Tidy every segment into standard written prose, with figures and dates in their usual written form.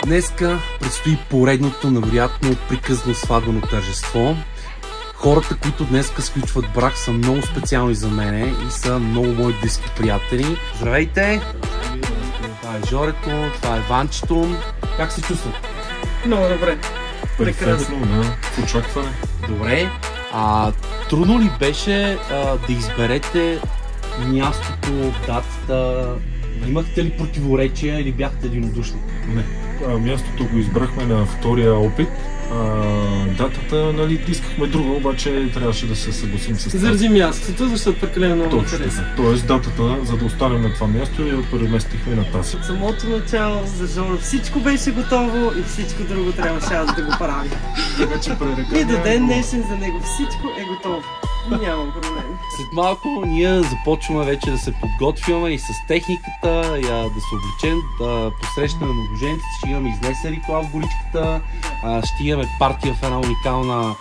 Днеска предстои поредното, невероятно приказно сватбено тържество. Хората, които днеска сключват брак, са много специални за мене и са много мои близки приятели. Здравейте! Това е Жорето, това е Ванчето. Как се чувстват? Много добре. Прекрасно. В очакване. Добре. Трудно ли беше да изберете мястото, датата? Имахте ли противоречия или бяхте единодушни? Не. Мястото го избрахме на втория опит. Датата, нали, искахме друга, обаче трябваше да се съгласим с това. Заради мястото, защото прекалено много интересно. Тоест датата, за да останем на това място, я преместихме на тази. От самото начало за Жоро всичко беше готово и всичко друго трябваше аз да го правя. И до ден днешен за него всичко е готово. Нямам проблем. След малко ние започваме вече да се подготвяме и с техниката, да се облечем, да посрещаме младожените, ще имаме изнесен ритуал в горичката, ще имаме партия в една уникална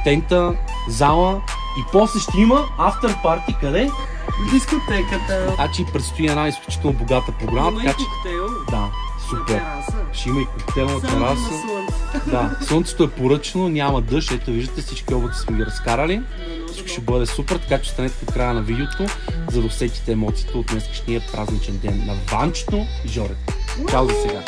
тента, зала и после ще има автор парти къде? В дискотеката. Значи предстои една изключително богата програма. Има и коктейл. Да, супер. Ще има и коктейл на тераса. Да, слънцето е поръчно, няма дъжд, ето виждате, всички облаци сме ги разкарали. Всичко ще бъде супер, така че останете до края на видеото, за да усетите емоцията от днескашния празничен ден на Ванчето и Жорето. Чао за сега!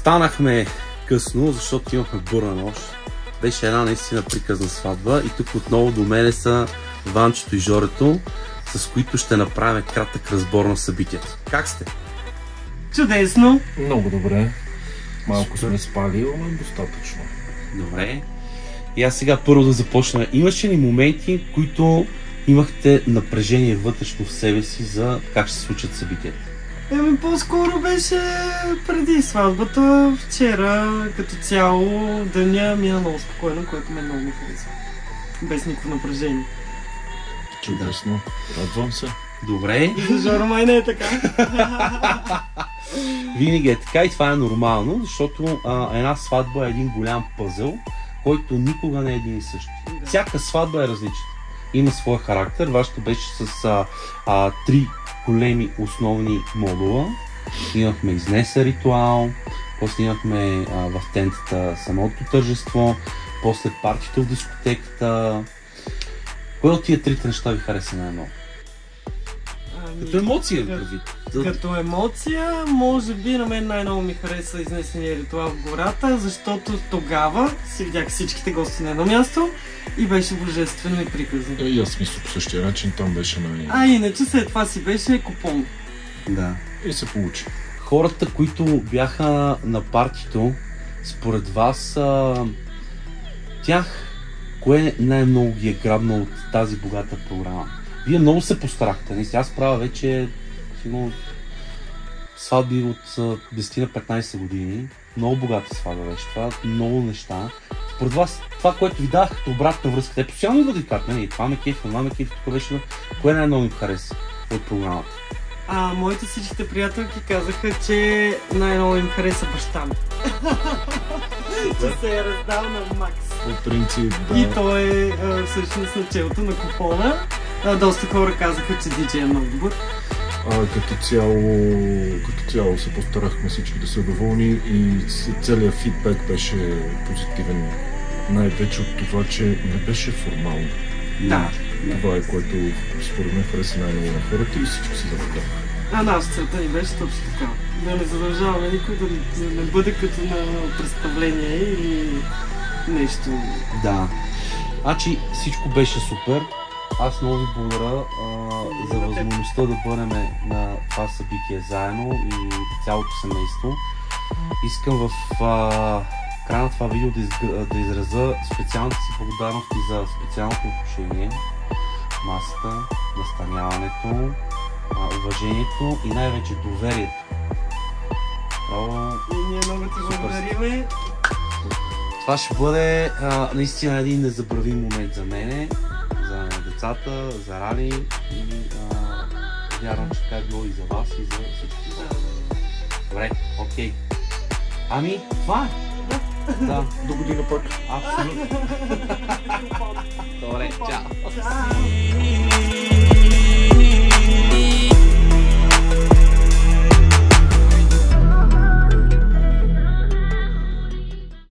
станахме късно, защото имахме бурна нощ. Беше една наистина приказна сватба и тук отново до мене са Ванчето и Жорето, с които ще направим кратък разбор на събитието. Как сте? Чудесно! Много добре. Малко сме спали, но достатъчно. Добре. И аз сега първо да започна. Имаше ли моменти, които имахте напрежение вътрешно в себе си за как ще се случат събитията? По-скоро беше преди сватбата. Вчера като цяло деня мина много спокойно, което ме много харесва. Без никакво напрежение. Чудесно. Радвам се. Добре. Жоро, май не е така. Винаги е така и това е нормално, защото една сватба е един голям пъзел, който никога не е един и същ. Всяка сватба е различна. Има своя характер. Вашето беше с три големи основни модула. Имахме изнеса ритуал, после имахме в тентата самото тържество, после партито в дискотеката. Кое от тия трите неща ви хареса най-много? Като емоция, предвид. Като емоция, може би на мен най-много ми хареса изнесения ритуал в гората, защото тогава си видях всичките гости на едно място и беше божествено и приказно. И аз мисля по същия начин, там беше иначе след това си беше купон. Да. И се получи. Хората, които бяха на партито, според вас, тях кое най-много ги е грабнало от тази богата програма? Вие много се постарахте. Наистина, аз правя вече сватби от 10 на 15 години. Много богата сватба беше това, много неща. Според вас, това, което ви дах като обратна връзка, те постоянно идват и казват, това ме кефи, това ме кефи, тук беше, кое най-много им хареса от програмата? Моите всичките приятелки казаха, че най-много им хареса баща ми. Че се е раздал на макс. По принцип, да. И той е всъщност началото на купона. Доста хора казаха, че диджей е много добър. Като цяло се постарахме всички да са доволни и целият фидбек беше позитивен. Най-вече от това, че не беше формално. Да. Това е което според мен хареса най-много на хората и всички се заподаха. Наша целта ни беше точно така. Да не задължаваме никой да не бъде като на представление или нещо. Да. Значи всичко беше супер. Аз много ви благодаря за възможността да бъдем на това събитие заедно и цялото семейство. Искам в края на това видео да изразя специалните си благодарности за специалното отношение, масата, настаняването, уважението и най-вече доверието. И ние много ти благодариме. Това ще бъде наистина един незабравим момент за мене, за децата, за Рали и вярвам, че така е било и за вас и за всички. Добре, окей. Това е. Да. До година пак. Абсолютно. Добре, чао. Чао.